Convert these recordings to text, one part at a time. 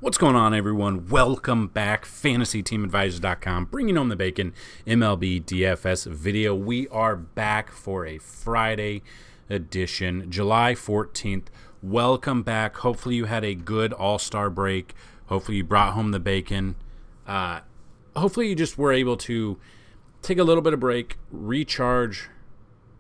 What's going on, everyone? Welcome back. FantasyTeamAdvisors.com, bringing home the bacon MLB DFS video. We are back for a Friday edition, July 14th. Welcome back. Hopefully you had a good all-star break. Hopefully you brought home the bacon. Hopefully you just were able to take a little bit of break, recharge,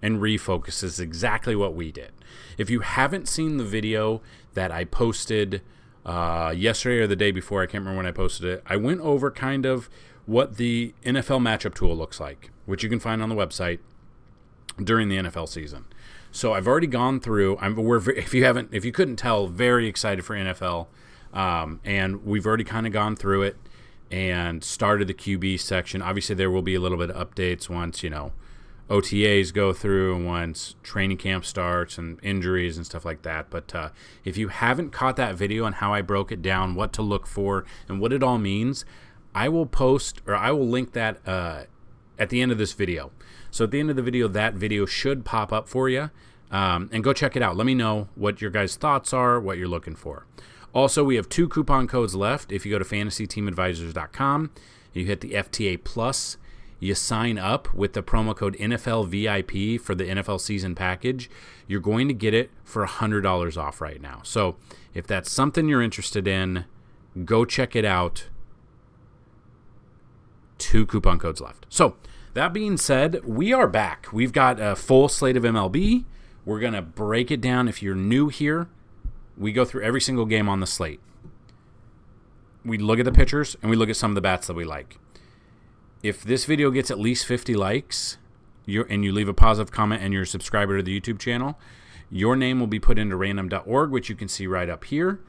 and refocus. Is exactly what we did. If you haven't seen the video that I posted yesterday or the day before, I can't remember when I posted it, I went over kind of what the NFL matchup tool looks like, which you can find on the website during the NFL season. So I've already gone through. If you couldn't tell, very excited for NFL, and we've already kind of gone through it and started the QB section. Obviously, there will be a little bit of updates once OTAs go through and once training camp starts and injuries and stuff like that. But if you haven't caught that video on how I broke it down, what to look for, and what it all means, I will link that at the end of this video. So at the end of the video, that video should pop up for you. And go check it out. Let me know what your guys' thoughts are, what you're looking for. Also, we have 2 coupon codes left. If you go to FantasyTeamAdvisors.com, you hit the FTA Plus, you sign up with the promo code NFL VIP for the NFL season package, you're going to get it for $100 off right now. So if that's something you're interested in, go check it out. 2 coupon codes left. So that being said, we are back. We've got a full slate of MLB. We're going to break it down. If you're new here, we go through every single game on the slate. We look at the pitchers and we look at some of the bats that we like. If this video gets at least 50 likes and you leave a positive comment and you're a subscriber to the YouTube channel, your name will be put into random.org, which you can see right up here,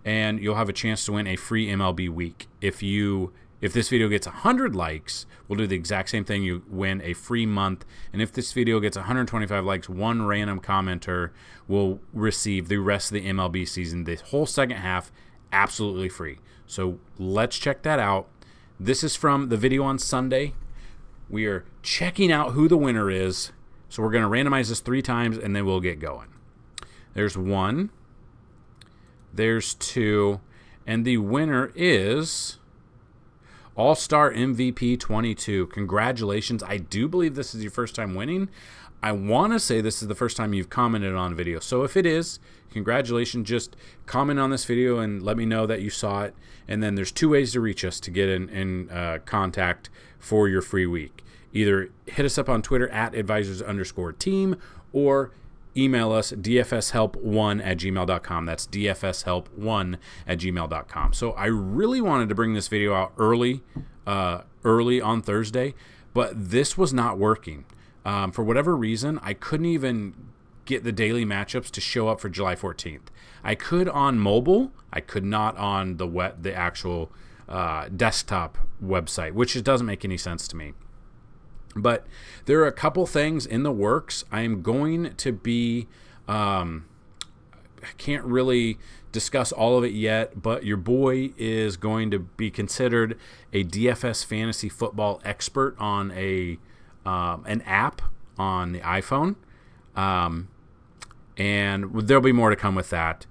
and you'll have a chance to win a free MLB week. If this video gets 100 likes, we'll do the exact same thing. You win a free month. And if this video gets 125 likes, one random commenter will receive the rest of the MLB season, the whole second half, absolutely free. So let's check that out. This is from the video on Sunday. We are checking out who the winner is. So we're going to randomize this 3 times, and then we'll get going. There's 1. There's 2. And the winner is All-Star MVP 22. Congratulations. I do believe this is your first time winning. I want to say this is the first time you've commented on a video. So if it is, congratulations. Just comment on this video and let me know that you saw it. And then there's 2 ways to reach us to get in contact for your free week. Either hit us up on Twitter at advisors_team or email us dfshelp1@gmail.com. That's dfshelp1@gmail.com. So I really wanted to bring this video out early on Thursday, but this was not working. For whatever reason, I couldn't even get the daily matchups to show up for July 14th. I could on mobile. I could not on the actual desktop website, which just doesn't make any sense to me. But there are a couple things in the works. I am going to be I can't really discuss all of it yet, but your boy is going to be considered a DFS fantasy football expert on an app on the iPhone, and there'll be more to come with that.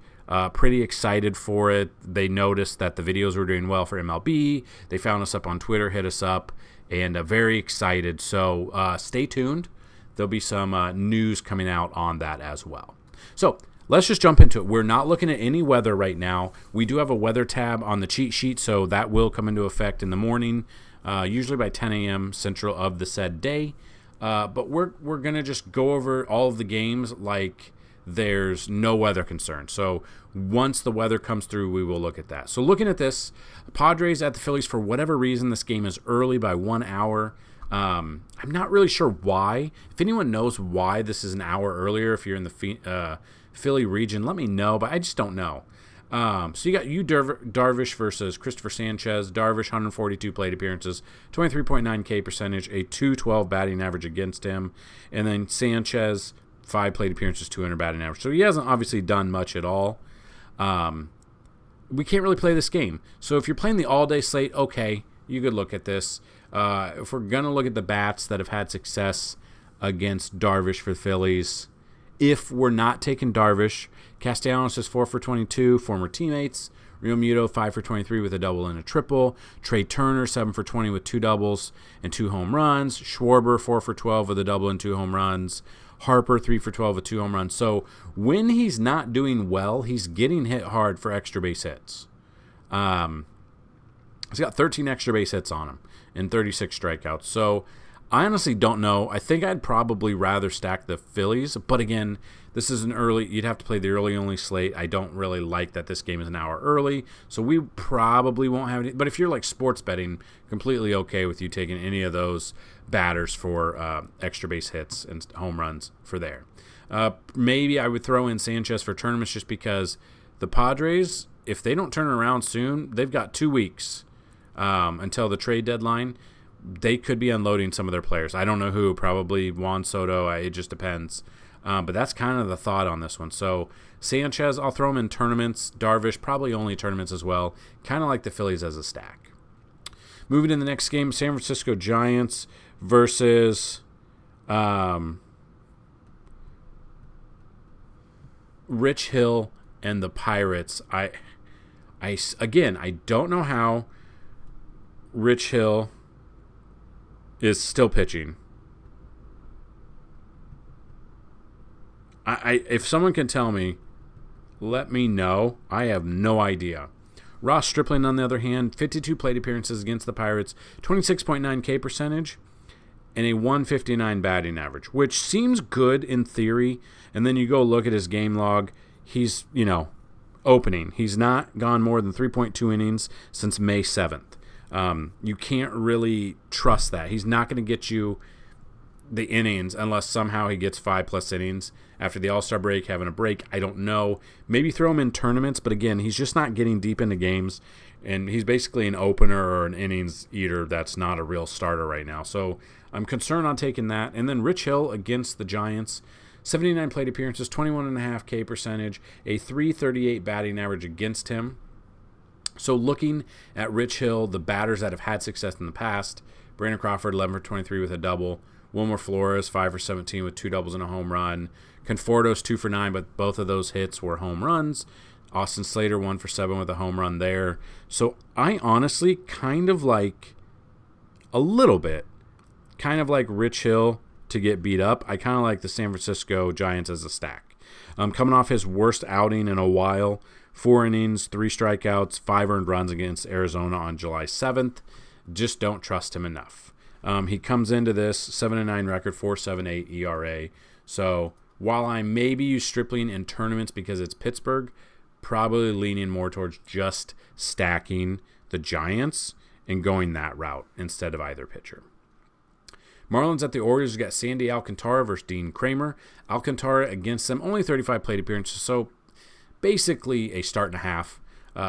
Pretty excited for it. They noticed that the videos were doing well for MLB. They found us up on Twitter, hit us up, and very excited. So stay tuned. There'll be some news coming out on that as well. So let's just jump into it. We're not looking at any weather right now. We do have a weather tab on the cheat sheet, so that will come into effect in the morning, usually by 10 a.m. Central of the said day. But we're going to just go over all of the games like there's no weather concern. So once the weather comes through, we will look at that. So looking at this, Padres at the Phillies, for whatever reason, this game is early by 1 hour. I'm not really sure why. If anyone knows why this is an hour earlier, if you're in the Philly region, let me know, but I just don't know. So you got Darvish versus Christopher Sanchez. Darvish, 142 plate appearances, 23.9 K percentage, a 212 batting average against him. And then Sanchez, 5 plate appearances, 200 batting average. So he hasn't obviously done much at all. We can't really play this game. So if you're playing the all-day slate, okay, you could look at this. If we're going to look at the bats that have had success against Darvish for the Phillies, if we're not taking Darvish, Castellanos is 4 for 22, former teammates. Real Muto, 5 for 23 with a double and a triple. Trey Turner, 7 for 20 with 2 doubles and 2 home runs. Schwarber, 4 for 12 with a double and 2 home runs. Harper, 3 for 12 with 2 home runs. So when he's not doing well, he's getting hit hard for extra base hits. He's got 13 extra base hits on him and 36 strikeouts. So I honestly don't know. I think I'd probably rather stack the Phillies. But again, this is an early, you'd have to play the early only slate. I don't really like that this game is an hour early. So we probably won't have any. But if you're like sports betting, completely okay with you taking any of those batters for extra base hits and home runs for there. Maybe I would throw in Sanchez for tournaments just because the Padres, if they don't turn around soon, they've got 2 weeks until the trade deadline. They could be unloading some of their players. I don't know who, probably Juan Soto. It just depends. But that's kind of the thought on this one. So Sanchez, I'll throw him in tournaments. Darvish, probably only tournaments as well. Kind of like the Phillies as a stack. Moving to the next game, San Francisco Giants versus Rich Hill and the Pirates. I don't know how Rich Hill is still pitching. If someone can tell me, let me know. I have no idea. Ross Stripling, on the other hand, 52 plate appearances against the Pirates, 26.9 K percentage, and a 159 batting average, which seems good in theory. And then you go look at his game log. He's, opening. He's not gone more than 3.2 innings since May 7th. You can't really trust that. He's not going to get you the innings unless somehow he gets 5+ innings after the All-Star break, having a break. I don't know. Maybe throw him in tournaments, but again, he's just not getting deep into games, and he's basically an opener or an innings eater that's not a real starter right now. So I'm concerned on taking that. And then Rich Hill against the Giants, 79 plate appearances, 21.5 K percentage, a 338 batting average against him. So looking at Rich Hill, the batters that have had success in the past, Brandon Crawford, 11 for 23 with a double. Wilmer Flores, 5 for 17 with 2 doubles and a home run. Conforto's 2 for 9, but both of those hits were home runs. Austin Slater, 1 for 7 with a home run there. So I honestly kind of like, a little bit, kind of like Rich Hill to get beat up. I kind of like the San Francisco Giants as a stack. Coming off his worst outing in a while, 4 innings, 3 strikeouts, 5 earned runs against Arizona on July 7th. Just don't trust him enough. He comes into this 7-9 record, 4.78 ERA. So while I maybe use Stripling in tournaments because it's Pittsburgh, probably leaning more towards just stacking the Giants and going that route instead of either pitcher. Marlins at the Orioles got Sandy Alcantara versus Dean Kramer. Alcantara against them, only 35 plate appearances, so basically a start and a half.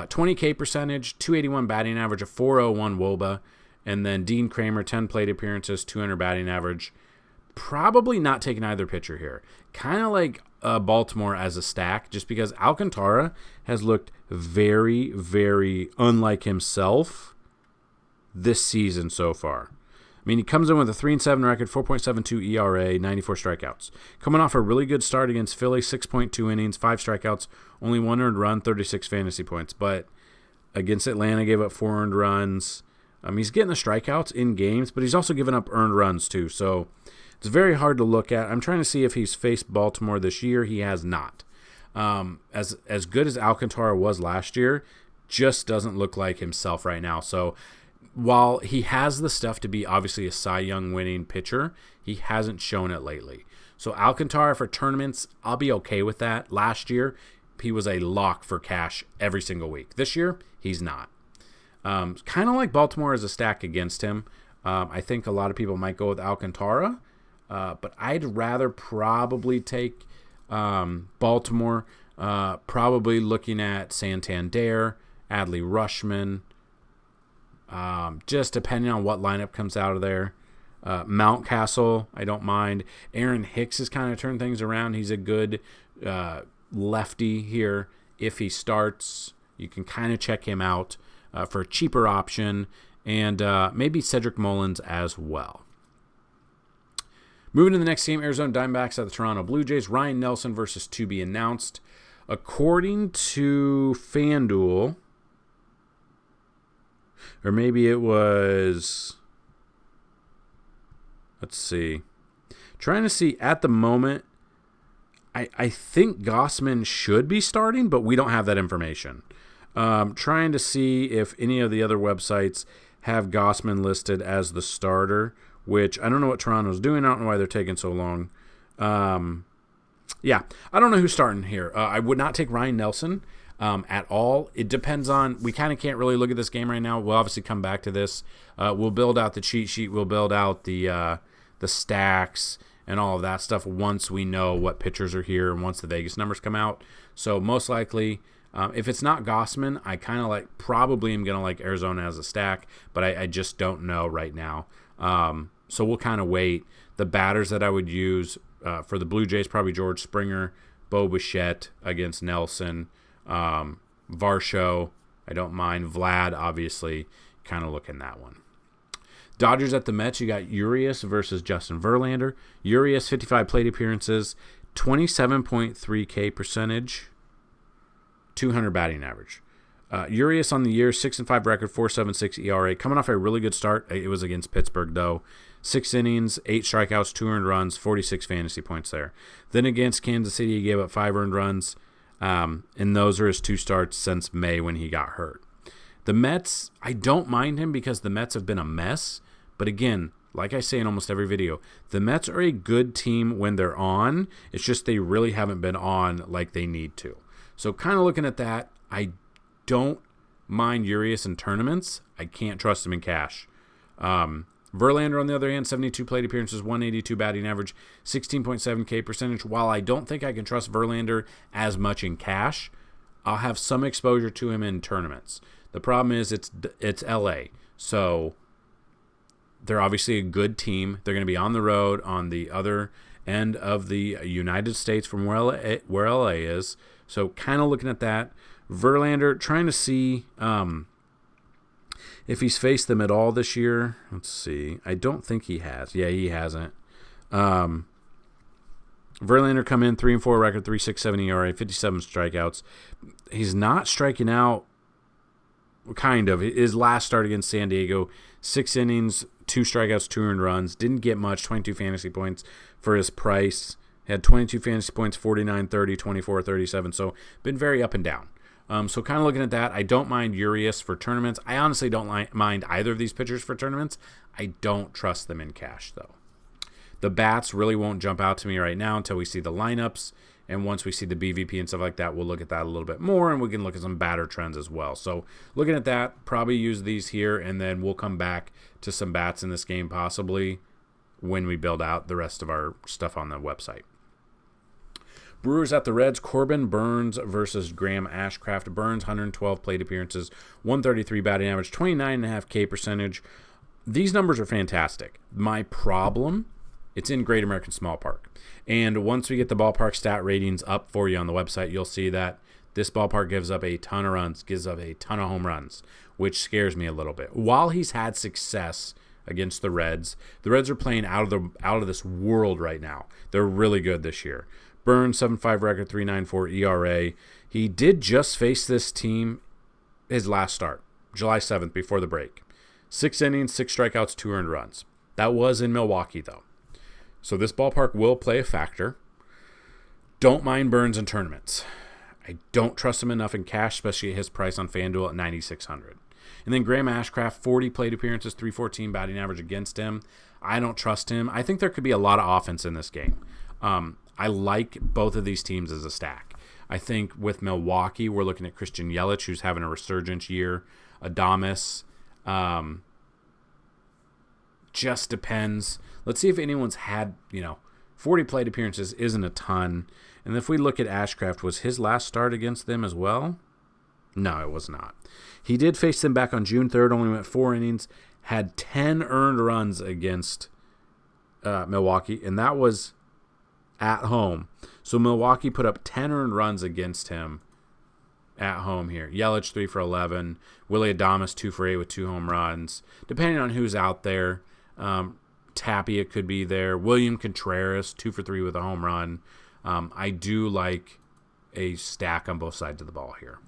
20 K percentage, 281 batting average, a 401 WOBA. And then Dean Kramer, 10 plate appearances, 200 batting average. Probably not taking either pitcher here. Kind of like Baltimore as a stack, just because Alcantara has looked very, very unlike himself this season so far. I mean, he comes in with a 3-7 record, 4.72 ERA, 94 strikeouts. Coming off a really good start against Philly, 6.2 innings, 5 strikeouts, only 1 earned run, 36 fantasy points. But against Atlanta, gave up 4 earned runs. He's getting the strikeouts in games, but he's also given up earned runs too. So it's very hard to look at. I'm trying to see if he's faced Baltimore this year. He has not. As good as Alcantara was last year, just doesn't look like himself right now. So while he has the stuff to be obviously a Cy Young winning pitcher, he hasn't shown it lately. So Alcantara for tournaments, I'll be okay with that. Last year, he was a lock for cash every single week. This year, he's not. Kind of like Baltimore as a stack against him. I think a lot of people might go with Alcantara, but I'd rather probably take Baltimore, probably looking at Santander, Adley Rutschman, just depending on what lineup comes out of there. Mountcastle, I don't mind. Aaron Hicks has kind of turned things around. He's a good lefty here. If he starts, you can kind of check him out for a cheaper option, and maybe Cedric Mullins as well. Moving to the next game, Arizona Diamondbacks at the Toronto Blue Jays. Ryan Nelson versus to be announced. According to Fanduel, Or maybe it was, let's see. Trying to see at the moment, I think Gausman should be starting, but we don't have that information. Trying to see if any of the other websites have Gausman listed as the starter, which I don't know what Toronto's doing. I don't know why they're taking so long. Yeah, I don't know who's starting here. I would not take Ryan Nelson at all. It depends on, we kind of can't really look at this game right now. We'll obviously come back to this. We'll build out the cheat sheet. We'll build out the stacks and all of that stuff once we know what pitchers are here and once the Vegas numbers come out. So most likely, if it's not Gausman, I kind of probably am going to like Arizona as a stack, but I just don't know right now. So we'll kind of wait. The batters that I would use for the Blue Jays, probably George Springer, Bo Bichette against Nelson, Varsho, I don't mind. Vlad, obviously, kind of looking that one. Dodgers at the Mets, you got Urias versus Justin Verlander. Urias, 55 plate appearances, 27.3 K percentage, 200 batting average. Urias on the year, 6-5 record, 4.76 ERA. Coming off a really good start. It was against Pittsburgh, though. 6 innings, 8 strikeouts, 2 earned runs, 46 fantasy points there. Then against Kansas City, he gave up 5 earned runs, and those are his 2 starts since May when he got hurt. The Mets, I don't mind him because the Mets have been a mess. But again, like I say in almost every video, the Mets are a good team when they're on. It's just they really haven't been on like they need to. So kind of looking at that, I don't mind Urias in tournaments. I can't trust him in cash. Verlander, on the other hand, 72 plate appearances, 182 batting average, 16.7 K percentage. While I don't think I can trust Verlander as much in cash, I'll have some exposure to him in tournaments. The problem is it's LA, so they're obviously a good team. They're going to be on the road on the other end of the United States from where LA is. So kind of looking at that. Verlander, trying to see if he's faced them at all this year. Let's see. I don't think he has. Yeah, he hasn't. Verlander come in 3-4 record, 3.67 ERA, 57 strikeouts. He's not striking out. Kind of. His last start against San Diego, 6 innings, 2 strikeouts, 2 earned runs. Didn't get much, 22 fantasy points for his price. Had 22 fantasy points, 49, 30, 24, 37. So been very up and down. So kind of looking at that, I don't mind Urias for tournaments. I honestly don't mind either of these pitchers for tournaments. I don't trust them in cash, though. The bats really won't jump out to me right now until we see the lineups. And once we see the BVP and stuff like that, we'll look at that a little bit more, and we can look at some batter trends as well. So looking at that, probably use these here, and then we'll come back to some bats in this game possibly when we build out the rest of our stuff on the website. Brewers at the Reds, Corbin Burnes versus Graham Ashcraft. Burnes, 112 plate appearances, 133 batting average, 29.5 K percentage. These numbers are fantastic. My problem, it's in Great American Small Park. And once we get the ballpark stat ratings up for you on the website, you'll see that this ballpark gives up a ton of runs, gives up a ton of home runs, which scares me a little bit. While he's had success against the Reds are playing out of this world right now. They're really good this year. Burnes, 7.5 record, 3.94 ERA. He did just face this team his last start, July 7th, before the break. 6 innings, 6 strikeouts, 2 earned runs. That was in Milwaukee, though. So this ballpark will play a factor. Don't mind Burnes in tournaments. I don't trust him enough in cash, especially at his price on Fanduel at 9,600. And then Graham Ashcraft, 40 plate appearances, 314 batting average against him. I don't trust him. I think there could be a lot of offense in this game. I like both of these teams as a stack. I think with Milwaukee, we're looking at Christian Yelich, who's having a resurgence year. Adames. Just depends. Let's see if anyone's had, 40 plate appearances isn't a ton. And if we look at Ashcraft, was his last start against them as well? No, it was not. He did face them back on June 3rd, only went 4 innings, had 10 earned runs against Milwaukee, and that was at home. So Milwaukee put up 10 earned runs against him at home here. Yelich, 3 for 11. Willy Adames, 2 for 8 with 2 home runs. Depending on who's out there, Tapia could be there. William Contreras, 2 for 3 with a home run. I do like a stack on both sides of the ball here.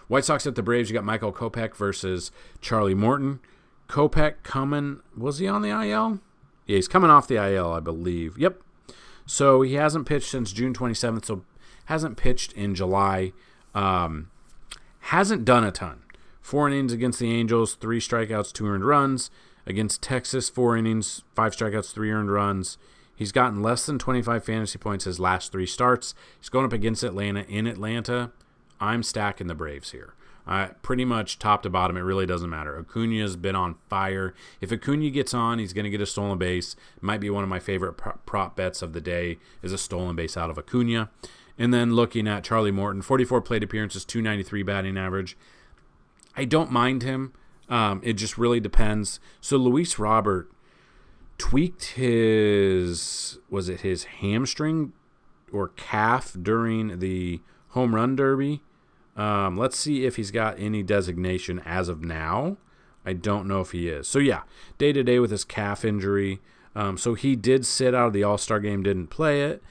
White Sox at the Braves, you got Michael Kopech versus Charlie Morton. Kopech was he on the IL? Yeah, he's coming off the IL, I believe. Yep. So he hasn't pitched since June 27th, so hasn't pitched in July. Hasn't done a ton. 4 innings against the Angels, 3 strikeouts, 2 earned runs. Against Texas, 4 innings, 5 strikeouts, 3 earned runs. He's gotten less than 25 fantasy points his last 3 starts. He's going up against Atlanta. In Atlanta, I'm stacking the Braves here. Pretty much top to bottom, it really doesn't matter. Acuna's been on fire. If Acuna gets on, he's going to get a stolen base. Might be one of my favorite prop bets of the day is a stolen base out of Acuna. And then looking at Charlie Morton, 44 plate appearances, 293 batting average. I don't mind him. It just really depends. So Luis Robert tweaked his hamstring or calf during the home run derby. Let's see if he's got any designation as of now. I don't know if he is. So yeah, day-to-day with his calf injury. So he did sit out of the All-Star game, didn't play it.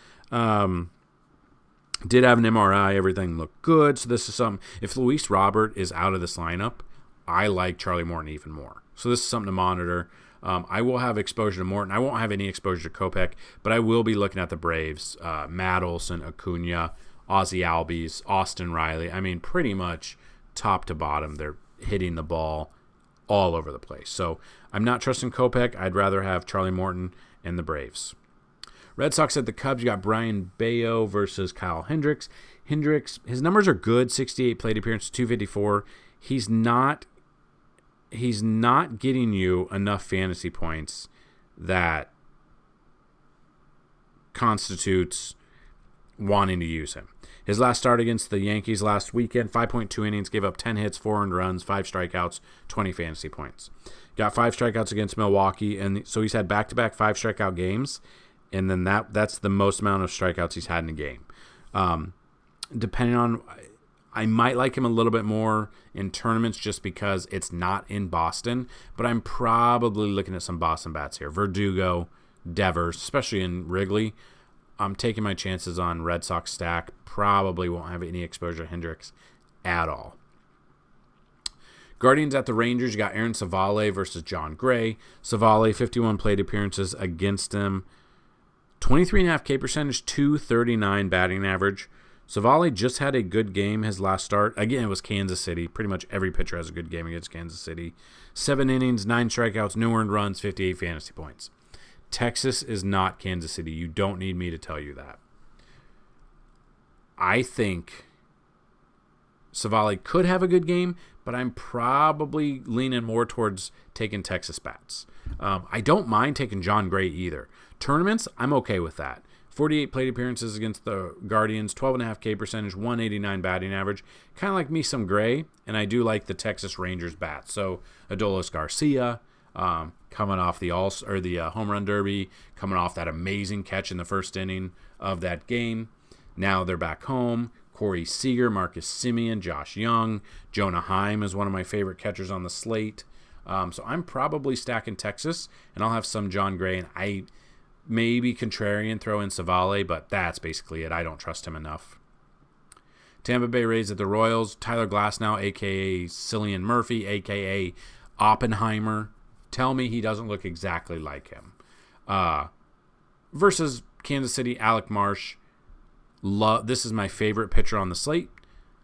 Did have an MRI. Everything looked good. So this is something. If Luis Robert is out of this lineup, I like Charlie Morton even more. So this is something to monitor. I will have exposure to Morton. I won't have any exposure to Kopech, but I will be looking at the Braves. Matt Olson, Acuna, Ozzie Albies, Austin Riley. I mean, pretty much top to bottom, they're hitting the ball all over the place. So I'm not trusting Kopech. I'd rather have Charlie Morton and the Braves. Red Sox at the Cubs, you got Brian Bayo versus Kyle Hendricks. Hendricks, his numbers are good, 68 plate appearances, 254. He's not getting you enough fantasy points that constitutes wanting to use him. His last start against the Yankees last weekend, 5.2 innings, gave up 10 hits, 4 earned runs, 5 strikeouts, 20 fantasy points. Got 5 strikeouts against Milwaukee, and so he's had back-to-back 5 strikeout games, and then that's the most amount of strikeouts he's had in a game. Depending on, I might like him a little bit more in tournaments just because it's not in Boston, but I'm probably looking at some Boston bats here. Verdugo, Devers, especially in Wrigley. I'm taking my chances on Red Sox stack. Probably won't have any exposure to Hendricks at all. Guardians at the Rangers, you got Aaron Savale versus John Gray. Savale, 51 plate appearances against him. 23.5 K percentage, 239 batting average. Savale just had a good game his last start. Again, it was Kansas City. Pretty much every pitcher has a good game against Kansas City. 7 innings, 9 strikeouts, no earned runs, 58 fantasy points. Texas is not Kansas City. You don't need me to tell you that. I think Savale could have a good game, but I'm probably leaning more towards taking Texas bats. I don't mind taking John Gray either. Tournaments, I'm okay with that. 48 plate appearances against the Guardians, 12.5 K percentage, 189 batting average. Kind of like me some Gray, and I do like the Texas Rangers bats. So Adolis Garcia, coming off the home run derby, coming off that amazing catch in the first inning of that game. Now they're back home. Corey Seager, Marcus Semien, Josh Young, Jonah Heim is one of my favorite catchers on the slate. So I'm probably stacking Texas, and I'll have some John Gray, and I maybe contrarian throw in Savale, but that's basically it. I don't trust him enough. Tampa Bay Rays at the Royals, Tyler Glasnow, a.k.a. Cillian Murphy, a.k.a. Oppenheimer. Tell me he doesn't look exactly like him. Versus Kansas City, Alec Marsh. This is my favorite pitcher on the slate.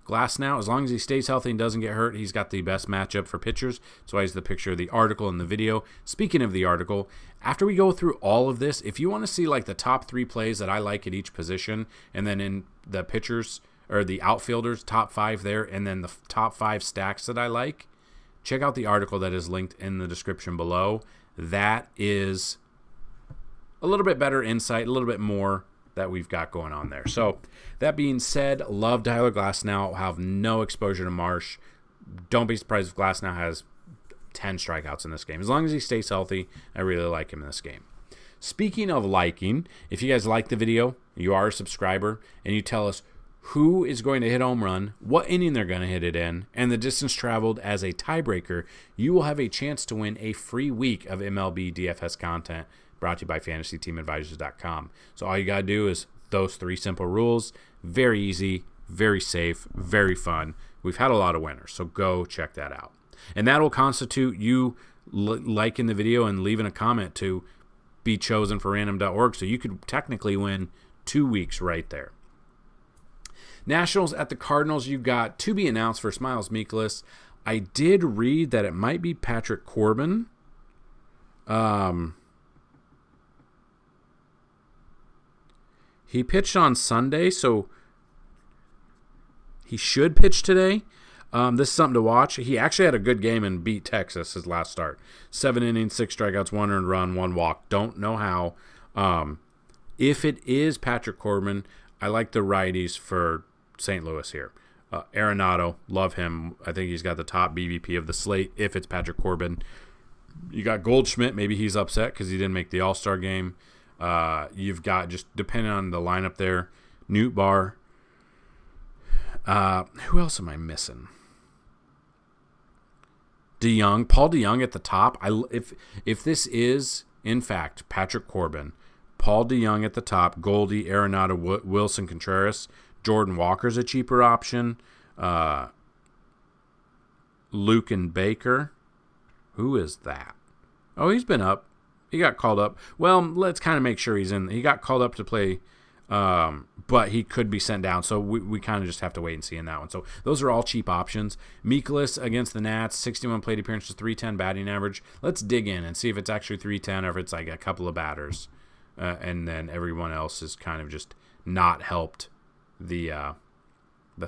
Glasnow, as long as he stays healthy and doesn't get hurt, he's got the best matchup for pitchers. So I use the picture of the article in the video. Speaking of the article, after we go through all of this, if you want to see like the top 3 plays that I like at each position, and then in the pitchers or the outfielders, top 5 there, and then the top 5 stacks that I like, check out the article that is linked in the description below. That is a little bit better insight, a little bit more that we've got going on there. So that being said, love Tyler Glasnow. Have no exposure to Marsh. Don't be surprised if Glasnow has 10 strikeouts in this game. As long as he stays healthy, I really like him in this game. Speaking of liking, if you guys like the video, you are a subscriber, and you tell us who is going to hit home run, what inning they're going to hit it in, and the distance traveled as a tiebreaker, you will have a chance to win a free week of MLB DFS content brought to you by FantasyTeamAdvisors.com. So all you got to do is those 3 simple rules. Very easy, very safe, very fun. we've had a lot of winners. So go check that out. And that will constitute you liking the video and leaving a comment to be chosen for random.org. So you could technically win 2 weeks right there. Nationals at the Cardinals, you got to be announced for Miles Mikolas. I did read that it might be Patrick Corbin. He pitched on Sunday, so he should pitch today. This is something to watch. He actually had a good game and beat Texas his last start. 7 innings, 6 strikeouts, 1 earned run, 1 walk. Don't know how. If it is Patrick Corbin, I like the righties for St. Louis here. Arenado, love him. I think he's got the top BVP of the slate if it's Patrick Corbin. You got Goldschmidt. Maybe he's upset because he didn't make the All-Star game. You've got, just depending on the lineup there, Newt Barr. Who else am I missing? Paul DeYoung at the top. If this is, in fact, Patrick Corbin, Paul DeYoung at the top, Goldie, Arenado, Wilson Contreras, Jordan Walker's a cheaper option. Luke and Baker. Who is that? Oh, he's been up. He got called up. Well, let's kind of make sure he's in. He got called up to play, but he could be sent down. So we kind of just have to wait and see in that one. So those are all cheap options. Mikolas against the Nats, 61 plate appearances, 310 batting average. Let's dig in and see if it's actually 310 or if it's like a couple of batters. And then everyone else is kind of just not helped the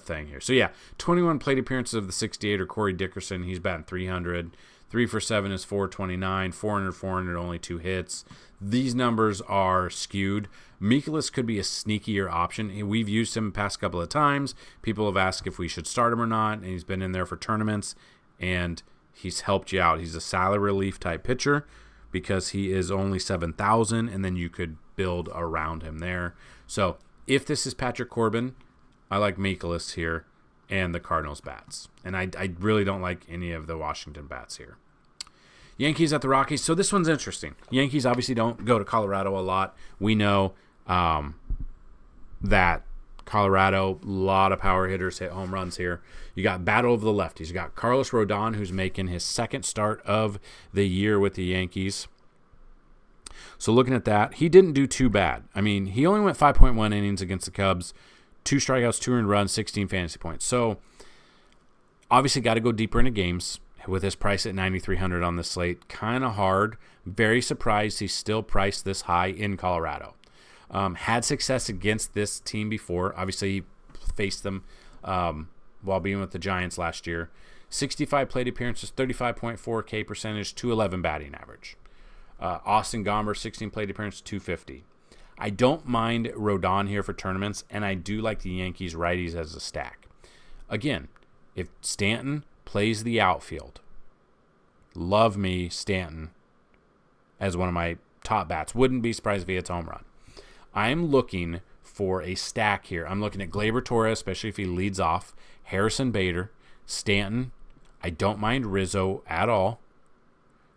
thing here. So, yeah, 21 plate appearances of the 68 are Corey Dickerson. He's batting 300. 3 for 7 is 429. 400, only 2 hits. These numbers are skewed. Mikolas could be a sneakier option. We've used him the past couple of times. People have asked if we should start him or not, and he's been in there for tournaments, and he's helped you out. He's a salary relief type pitcher because he is only 7,000, and then you could build around him there. So if this is Patrick Corbin, I like Mikolas here and the Cardinals bats. And I really don't like any of the Washington bats here. Yankees at the Rockies. So this one's interesting. Yankees obviously don't go to Colorado a lot. We know that Colorado, a lot of power hitters hit home runs here. You got battle of the lefties. You got Carlos Rodon, who's making his second start of the year with the Yankees. So looking at that, he didn't do too bad. I mean, he only went 5.1 innings against the Cubs, 2 strikeouts, 2 earned runs, 16 fantasy points. So obviously got to go deeper into games with his price at 9,300 on the slate. Kind of hard. Very surprised he's still priced this high in Colorado. Had success against this team before. Obviously, he faced them while being with the Giants last year. 65 plate appearances, 35.4 K percentage, 211 batting average. Austin Gomber, 16 plate appearances, 250. I don't mind Rodon here for tournaments, and I do like the Yankees righties as a stack. Again, if Stanton plays the outfield, love me Stanton as one of my top bats. Wouldn't be surprised if he hits a home run. I'm looking for a stack here. I'm looking at Gleyber Torres, especially if he leads off. Harrison Bader, Stanton. I don't mind Rizzo at all,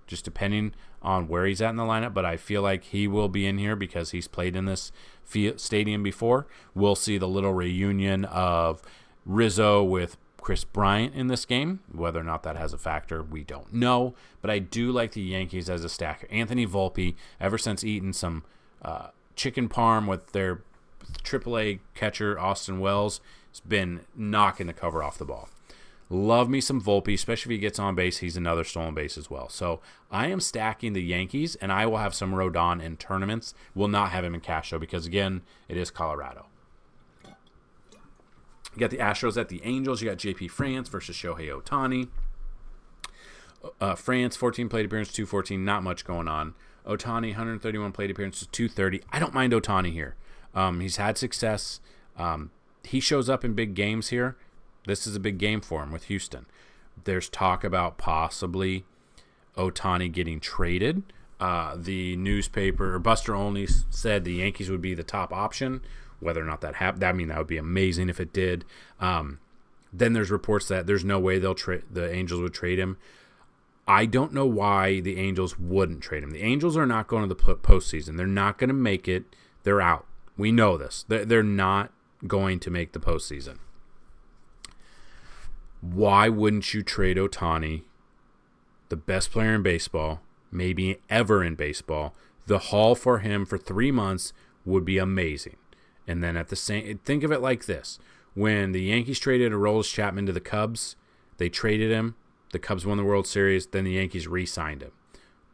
just depending on where he's at in the lineup, but I feel like he will be in here because he's played in this stadium before. We'll see the little reunion of Rizzo with Chris Bryant in this game. Whether or not that has a factor, we don't know, but I do like the Yankees as a stacker. Anthony Volpe, ever since eating some chicken parm with their AAA catcher Austin Wells, has been knocking the cover off the ball. Love me some Volpe, especially if he gets on base. He's another stolen base as well. So I am stacking the Yankees, and I will have some Rodon in tournaments. Will not have him in cash, though, because, again, it is Colorado. You got the Astros at the Angels. You got JP France versus Shohei Ohtani. France, 14 plate appearances, 214. Not much going on. Ohtani, 131 plate appearances, 230. I don't mind Ohtani here. He's had success. He shows up in big games here. This is a big game for him with Houston. There's talk about possibly Ohtani getting traded. The newspaper, or Buster Olney, said the Yankees would be the top option. Whether or not that happened, that would be amazing if it did. Then there's reports that there's no way the Angels would trade him. I don't know why the Angels wouldn't trade him. The Angels are not going to the postseason. They're not going to make it. They're out. We know this. They're not going to make the postseason. Why wouldn't you trade Ohtani, the best player in baseball, maybe ever in baseball? The haul for him for 3 months would be amazing. And then think of it like this. When the Yankees traded Aroldis Chapman to the Cubs, they traded him. The Cubs won the World Series. Then the Yankees re-signed him.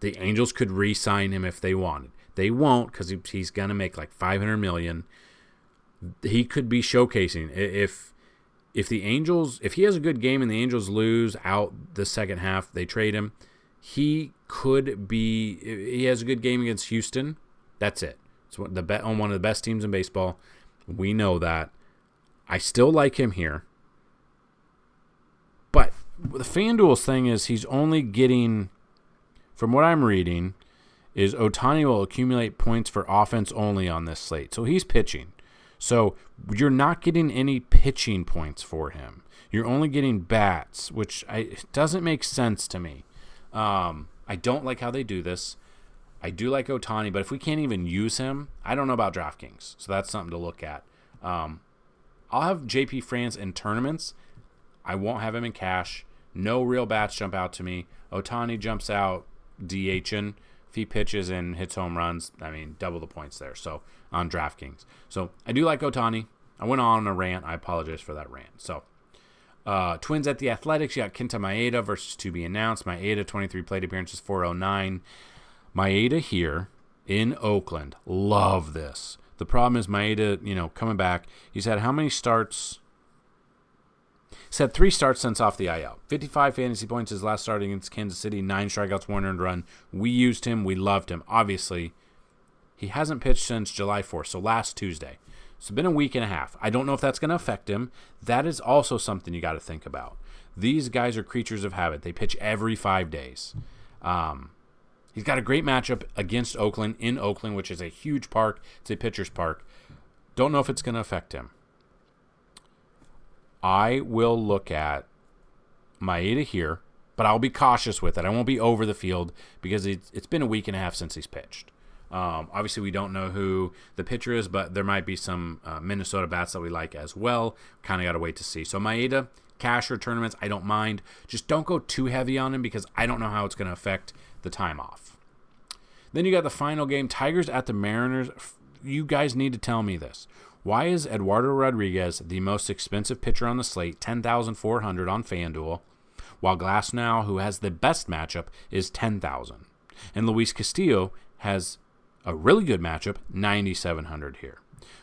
The Angels could re-sign him if they wanted. They won't because he's going to make like $500 million. He could be showcasing. If he has a good game and the Angels lose out the second half, they trade him. He has a good game against Houston. That's it. It's on one of the best teams in baseball. We know that. I still like him here. But the FanDuel's thing is he's only getting, from what I'm reading, is Ohtani will accumulate points for offense only on this slate. So he's pitching. So you're not getting any pitching points for him. You're only getting bats, which doesn't make sense to me. I don't like how they do this. I do like Ohtani, but if we can't even use him, I don't know about DraftKings. So that's something to look at. I'll have JP France in tournaments. I won't have him in cash. No real bats jump out to me. Ohtani jumps out DHing. If he pitches and hits home runs, double the points there. So on DraftKings. So I do like Ohtani. I went on a rant. I apologize for that rant. So Twins at the Athletics. You got Kenta Maeda versus to be announced. Maeda, 23 plate appearances, 409. Maeda here in Oakland. Love this. The problem is Maeda, coming back. He's had how many starts? He's had 3 starts since off the IL. 55 fantasy points his last start against Kansas City. 9 strikeouts, 1 earned run. We used him. We loved him. Obviously, he hasn't pitched since July 4th, so last Tuesday. So it's been a week and a half. I don't know if that's going to affect him. That is also something you got to think about. These guys are creatures of habit. They pitch every 5 days. He's got a great matchup against Oakland, in Oakland, which is a huge park. It's a pitcher's park. Don't know if it's going to affect him. I will look at Maeda here, but I'll be cautious with it. I won't be over the field because it's been a week and a half since he's pitched. Obviously, we don't know who the pitcher is, but there might be some Minnesota bats that we like as well. Kind of got to wait to see. So Maeda, cash or tournaments, I don't mind. Just don't go too heavy on him because I don't know how it's going to affect the time off. Then you got the final game, Tigers at the Mariners. You guys need to tell me this. Why is Eduardo Rodriguez the most expensive pitcher on the slate, $10,400 on FanDuel, while Glasnow, who has the best matchup, is $10,000? And Luis Castillo has a really good matchup, $9,700 here.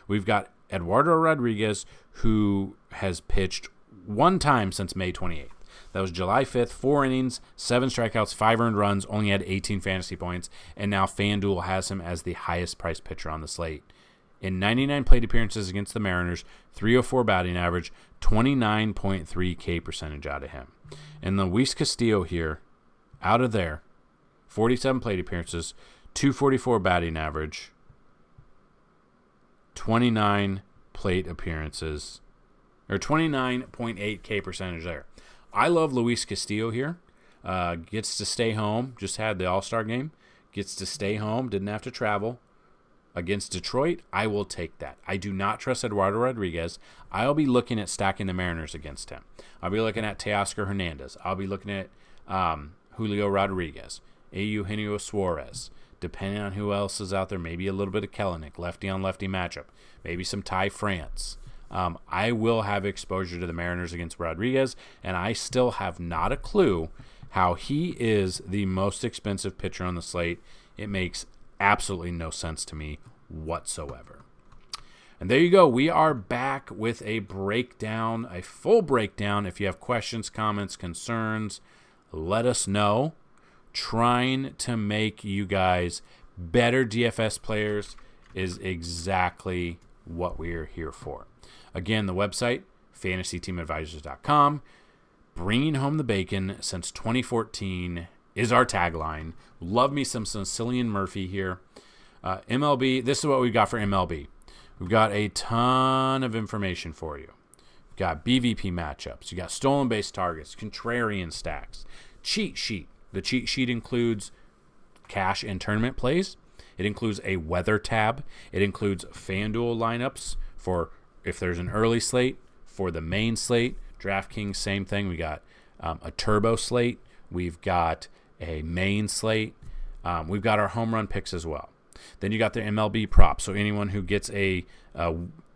We've got Eduardo Rodriguez, who has pitched 1 time since May 28th. That was July 5th, 4 innings, 7 strikeouts, 5 earned runs, only had 18 fantasy points, and now FanDuel has him as the highest priced pitcher on the slate. In 99 plate appearances against the Mariners, 304 batting average, 29.3 K percentage out of him. And Luis Castillo here, out of there, 47 plate appearances, 244 batting average, 29 plate appearances, or 29.8 K percentage there. I love Luis Castillo here. Gets to stay home. Just had the All-Star game. Gets to stay home. Didn't have to travel. Against Detroit, I will take that. I do not trust Eduardo Rodriguez. I'll be looking at stacking the Mariners against him. I'll be looking at Teoscar Hernandez. I'll be looking at Julio Rodriguez, Eugenio Suarez. Depending on who else is out there, maybe a little bit of Kelenic, lefty-on-lefty matchup. Maybe some Ty France. I will have exposure to the Mariners against Rodriguez, and I still have not a clue how he is the most expensive pitcher on the slate. It makes absolutely no sense to me whatsoever. And there you go. We are back with a breakdown, a full breakdown. If you have questions, comments, concerns, let us know. Trying to make you guys better DFS players is exactly what we're here for. Again, the website, FantasyTeamAdvisors.com. Bringing home the bacon since 2014 is our tagline. Love me some Cillian Murphy here. MLB, this is what we got for MLB. We've got a ton of information for you. We've got BVP matchups. You got stolen base targets, contrarian stacks, cheat sheet. The cheat sheet includes cash and tournament plays. It includes a weather tab. It includes FanDuel lineups for if there's an early slate, for the main slate, DraftKings, same thing. We got a turbo slate. We've got a main slate. We've got our home run picks as well. Then you got the MLB props. So anyone who gets a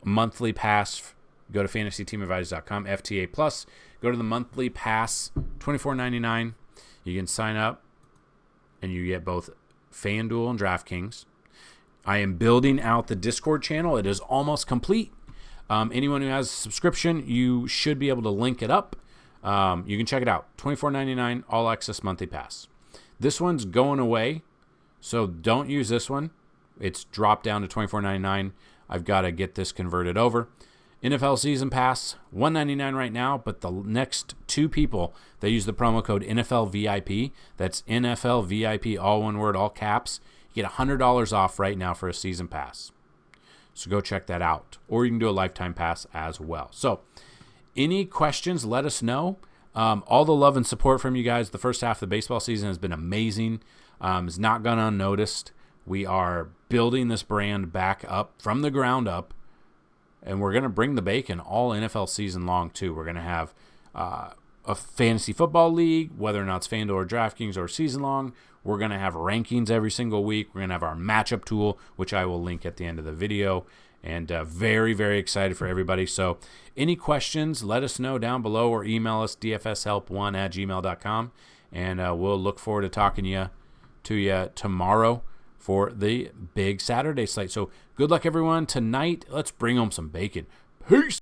monthly pass, go to FantasyTeamAdvisors.com, FTA Plus. Go to the monthly pass, $24.99. You can sign up, and you get both Fanduel and DraftKings. I am building out the Discord channel. It is almost complete. Anyone who has a subscription, you should be able to link it up. You can check it out. $24.99 all access monthly pass. This one's going away, so don't use this one. It's dropped down to $24.99. I've got to get this converted over. NFL season pass, $199 right now, but the next two people that use the promo code NFL VIP, that's NFL VIP, all one word, all caps, you get $100 off right now for a season pass. So go check that out. Or you can do a lifetime pass as well. So any questions, let us know. All the love and support from you guys. The first half of the baseball season has been amazing. It's not gone unnoticed. We are building this brand back up from the ground up, and we're going to bring the bacon all NFL season long too. We're going to have a fantasy football league, whether or not it's FanDuel or DraftKings or season long. We're going to have rankings every single week. We're going to have our matchup tool, which I will link at the end of the video. And very, very excited for everybody. So any questions, let us know down below or email us, dfshelp1@gmail.com. And we'll look forward to talking to you tomorrow for the big Saturday slate. So good luck, everyone. Tonight, let's bring home some bacon. Peace.